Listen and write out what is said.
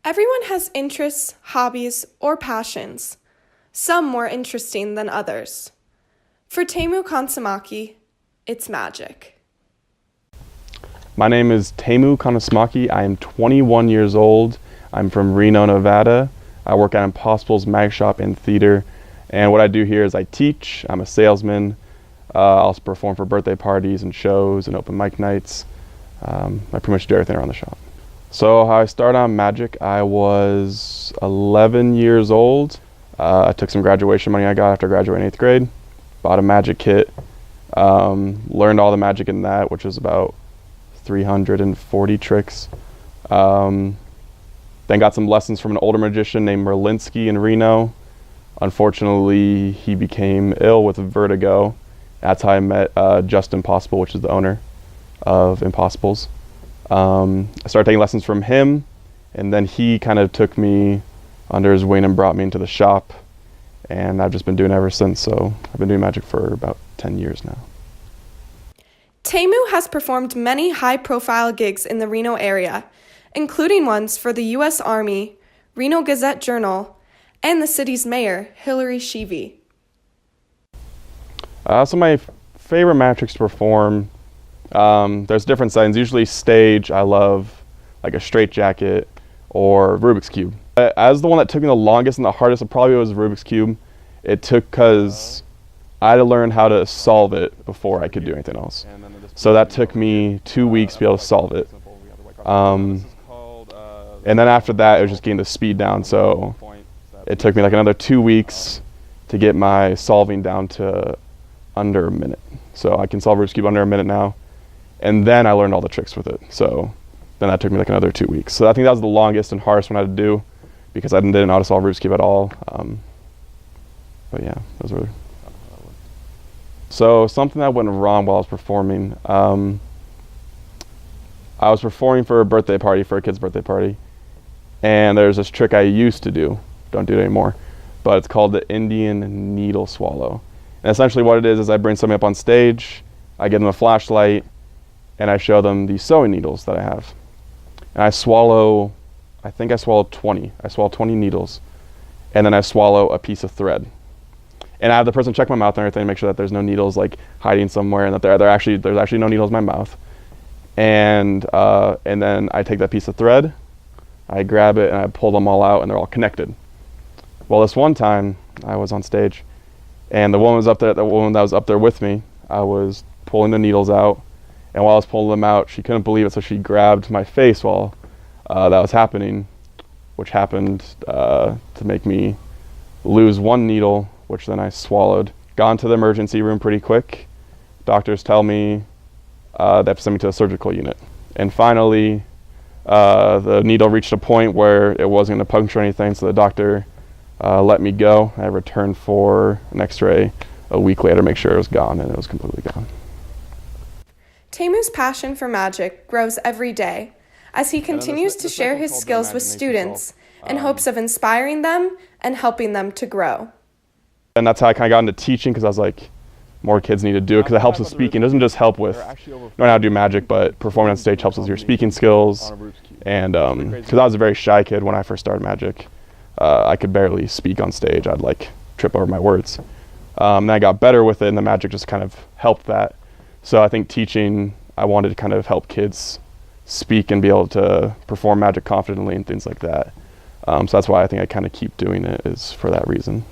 Everyone has interests, hobbies, or passions, some more interesting than others. For Teemu Kaunismaki, it's magic. My name is Teemu Kaunismaki. I am 21 years old. I'm from Reno, Nevada. I work at Impossible's Mag Shop and Theater. And what I do here is I teach. I'm a salesman. I also perform for birthday parties and shows and open mic nights. I pretty much do everything around the shop. So how I started on magic, I was 11 years old. I took some graduation money I got after graduating 8th grade, bought a magic kit, learned all the magic in that, which was about 340 tricks. Then got some lessons from an older magician named Merlinsky in Reno. Unfortunately, he became ill with vertigo. That's how I met Just Impossible, which is the owner of Impossibles. I started taking lessons from him, and then he kind of took me under his wing and brought me into the shop, and I've just been doing it ever since. So I've been doing magic for about 10 years now. Teemu has performed many high-profile gigs in the Reno area, including ones for the U.S. Army, Reno Gazette-Journal, and the city's mayor, Hillary Sheevey. So my favorite magic tricks to perform, there's different settings. Usually stage, I love like a straitjacket or Rubik's Cube. As the one that took me the longest and the hardest, it probably was Rubik's Cube. It took because I had to learn how to solve it before I could do anything else. So that took me 2 weeks to be able to solve it. And then after that, it was just getting the speed down. So it took me like another 2 weeks to get my solving down to under a minute. So I can solve Rubik's Cube under a minute now. And then I learned all the tricks with it. So then that took me like another 2 weeks. So I think that was the longest and hardest one I had to do because I didn't know how to solve Rubik's Cube at all. But yeah, those were. So something that went wrong while I was performing. I was performing for a birthday party, for a kid's birthday party. And there's this trick I used to do, don't do it anymore, but it's called the Indian needle swallow. And essentially what it is I bring somebody up on stage, I give them a flashlight, and I show them the sewing needles that I have. And I swallow, I think I swallowed 20. I swallow 20 needles, and then I swallow a piece of thread. And I have the person check my mouth and everything, make sure that there's no needles like hiding somewhere, and that there's actually no needles in my mouth. And then I take that piece of thread, I grab it, and I pull them all out, and they're all connected. Well, this one time I was on stage, and the woman was up there. The woman that was up there with me, I was pulling the needles out, and while I was pulling them out, she couldn't believe it, so she grabbed my face while that was happening, which happened to make me lose one needle, which then I swallowed. Gone to the emergency room pretty quick. Doctors tell me they have to send me to a surgical unit. And finally, the needle reached a point where it wasn't going to puncture anything, so the doctor let me go. I returned for an x-ray a week later to make sure it was gone, and it was completely gone. Teemu's passion for magic grows every day as he continues to share his skills with students in hopes of inspiring them and helping them to grow. And that's how I kind of got into teaching, because I was like, more kids need to do it because it helps with speaking. It doesn't just help with knowing how to do magic, but performing on stage helps with your speaking skills. And because I was a very shy kid when I first started magic, I could barely speak on stage. I'd like trip over my words. And I got better with it, and the magic just kind of helped that. So I think teaching, I wanted to kind of help kids speak and be able to perform magic confidently and things like that. So that's why I think I kind of keep doing it, is for that reason.